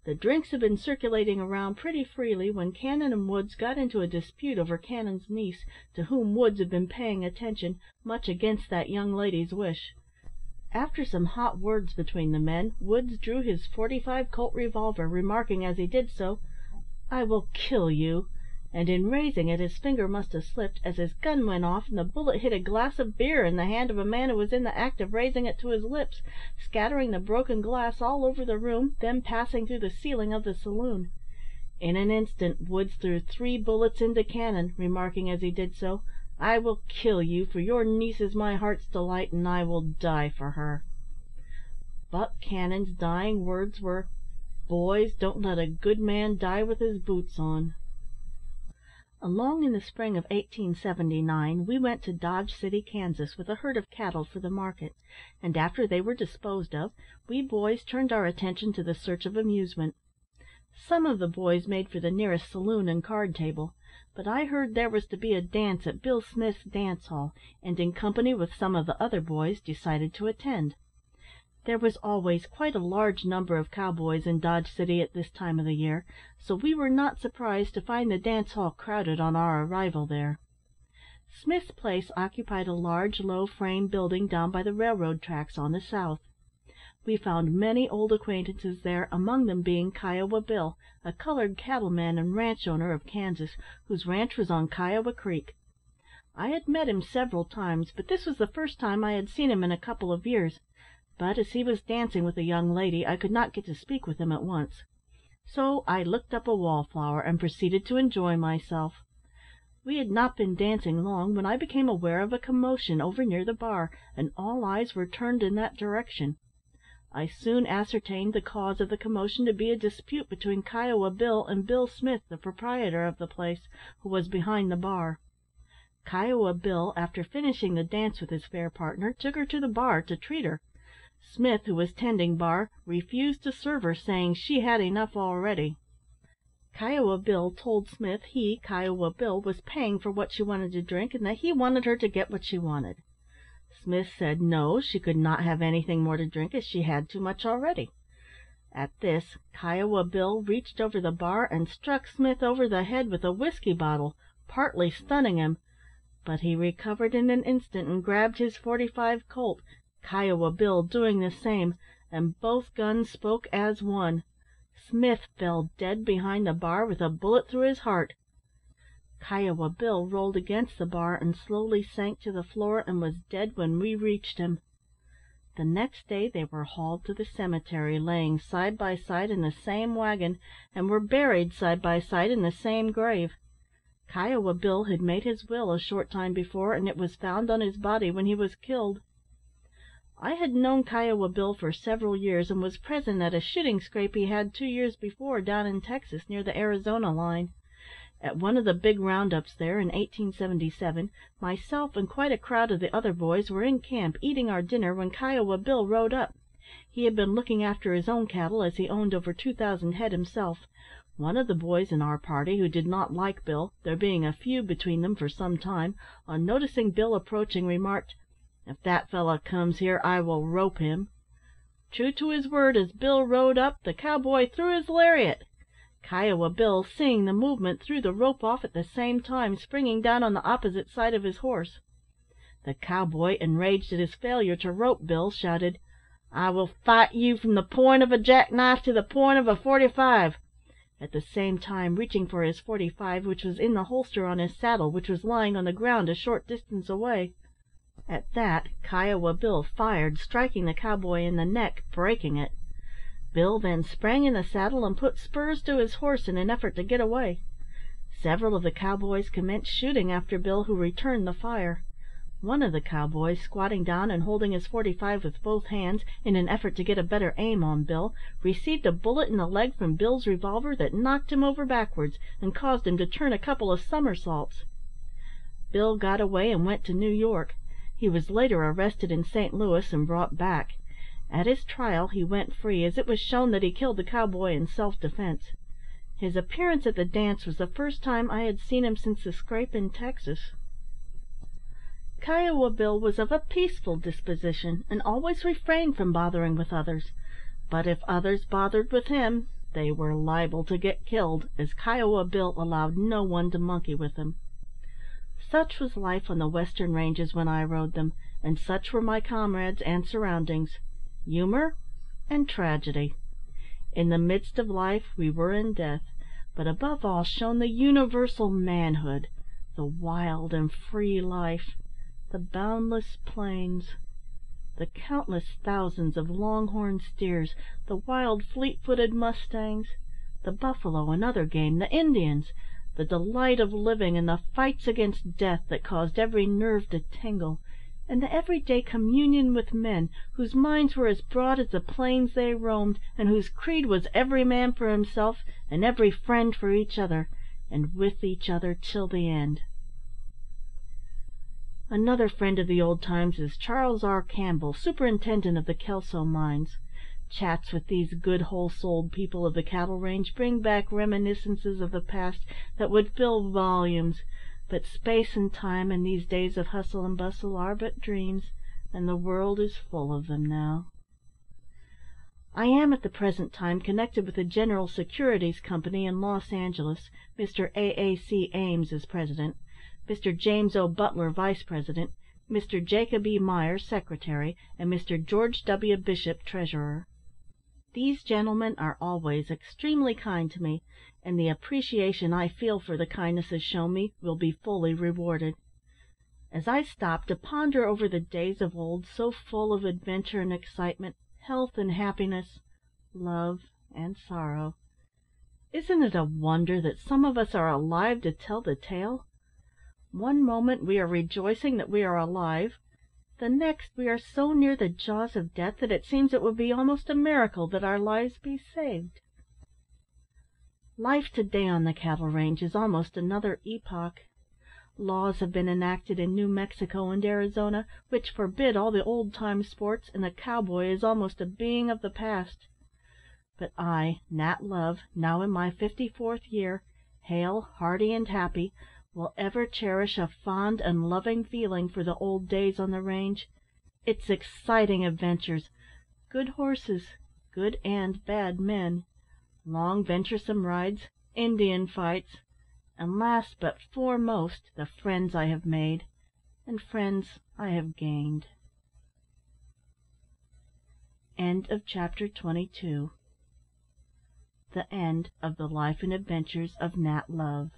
The drinks had been circulating around pretty freely when Cannon and Woods got into a dispute over Cannon's niece, to whom Woods had been paying attention, much against that young lady's wish. After some hot words between the men, Woods drew his .45 Colt revolver, remarking as he did so, "I will kill you," and in raising it his finger must have slipped, as his gun went off and the bullet hit a glass of beer in the hand of a man who was in the act of raising it to his lips, scattering the broken glass all over the room, then passing through the ceiling of the saloon. In an instant Woods threw 3 bullets into Cannon, remarking as he did so, "I will kill you, for your niece is my heart's delight, and I will die for her." Buck Cannon's dying words were, "Boys, don't let a good man die with his boots on." Along in the spring of 1879 we went to Dodge City, Kansas, with a herd of cattle for the market, and after they were disposed of, we boys turned our attention to the search of amusement. Some of the boys made for the nearest saloon and card table, but I heard there was to be a dance at Bill Smith's dance hall, and, in company with some of the other boys, decided to attend. There was always quite a large number of cowboys in Dodge City at this time of the year, so we were not surprised to find the dance hall crowded on our arrival there. Smith's place occupied a large, low frame building down by the railroad tracks on the south. We found many old acquaintances there, among them being Kiowa Bill, a coloured cattleman and ranch owner of Kansas, whose ranch was on Kiowa Creek. I had met him several times, but this was the first time I had seen him in a couple of years. But as he was dancing with a young lady, I could not get to speak with him at once. So I looked up a wallflower, and proceeded to enjoy myself. We had not been dancing long, when I became aware of a commotion over near the bar, and all eyes were turned in that direction. I soon ascertained the cause of the commotion to be a dispute between Kiowa Bill and Bill Smith, the proprietor of the place, who was behind the bar. Kiowa Bill, after finishing the dance with his fair partner, took her to the bar to treat her. Smith, who was tending bar, refused to serve her, saying she had enough already. Kiowa Bill told Smith he, Kiowa Bill, was paying for what she wanted to drink, and that he wanted her to get what she wanted. Smith said no, she could not have anything more to drink, as she had too much already. At this, Kiowa Bill reached over the bar and struck Smith over the head with a whiskey bottle, partly stunning him, but he recovered in an instant and grabbed his .45 Colt, Kiowa Bill doing the same, and both guns spoke as one. Smith fell dead behind the bar with a bullet through his heart. Kiowa Bill rolled against the bar and slowly sank to the floor, and was dead when we reached him. The next day they were hauled to the cemetery, laying side by side in the same wagon, and were buried side by side in the same grave. Kiowa Bill had made his will a short time before, and it was found on his body when he was killed. I had known Kiowa Bill for several years, and was present at a shooting scrape he had 2 years before down in Texas, near the Arizona line. At one of the big round ups there, in 1877, myself and quite a crowd of the other boys were in camp, eating our dinner, when Kiowa Bill rode up. He had been looking after his own cattle, as he owned over 2,000 head himself. One of the boys in our party, who did not like Bill, there being a feud between them for some time, on noticing Bill approaching, remarked, "If that fellow comes here, I will rope him." True to his word, as Bill rode up, the cowboy threw his lariat. Kiowa Bill, seeing the movement, threw the rope off at the same time, springing down on the opposite side of his horse. The cowboy, enraged at his failure to rope Bill, shouted, "I will fight you from the point of a jackknife to the point of a .45, at the same time reaching for his .45, which was in the holster on his saddle, which was lying on the ground a short distance away. At that, Kiowa Bill fired, striking the cowboy in the neck, breaking it. Bill then sprang in the saddle and put spurs to his horse in an effort to get away. Several of the cowboys commenced shooting after Bill, who returned the fire. One of the cowboys, squatting down and holding his .45 with both hands, in an effort to get a better aim on Bill, received a bullet in the leg from Bill's revolver that knocked him over backwards, and caused him to turn a couple of somersaults. Bill got away and went to New York. He was later arrested in St. Louis and brought back. At his trial he went free, as it was shown that he killed the cowboy in self-defence. His appearance at the dance was the first time I had seen him since the scrape in Texas. Kiowa Bill was of a peaceful disposition, and always refrained from bothering with others, but if others bothered with him, they were liable to get killed, as Kiowa Bill allowed no one to monkey with him. Such was life on the western ranges when I rode them, and such were my comrades and surroundings, humour and tragedy. In the midst of life we were in death, but above all shone the universal manhood, the wild and free life, the boundless plains, the countless thousands of long-horned steers, the wild fleet-footed mustangs, the buffalo and other game, the Indians, the delight of living, and the fights against death that caused every nerve to tingle, and the everyday communion with men, whose minds were as broad as the plains they roamed, and whose creed was every man for himself, and every friend for each other, and with each other till the end. Another friend of the old times is Charles R. Campbell, superintendent of the Kelso mines. Chats with these good whole-souled people of the cattle range bring back reminiscences of the past that would fill volumes, but space and time in these days of hustle and bustle are but dreams, and the world is full of them now. I am at the present time connected with the General Securities Company in Los Angeles, Mr. A.A.C. Ames is president, Mr. James O. Butler vice president, Mr. Jacob E. Meyer secretary, and Mr. George W. Bishop treasurer. These gentlemen are always extremely kind to me, and the appreciation I feel for the kindnesses shown me will be fully rewarded. As I stop to ponder over the days of old, so full of adventure and excitement, health and happiness, love and sorrow, isn't it a wonder that some of us are alive to tell the tale? One moment we are rejoicing that we are alive, the next we are so near the jaws of death that it seems it would be almost a miracle that our lives be saved. Life to-day on the cattle range is almost another epoch. Laws have been enacted in New Mexico and Arizona which forbid all the old-time sports, and the cowboy is almost a being of the past. But I, Nat Love, now in my 54th year, hale, hearty, and happy, will ever cherish a fond and loving feeling for the old days on the range, its exciting adventures, good horses, good and bad men, long venturesome rides, Indian fights, and last but foremost, the friends I have made, and friends I have gained. End of chapter 22. The end of the life and adventures of Nat Love.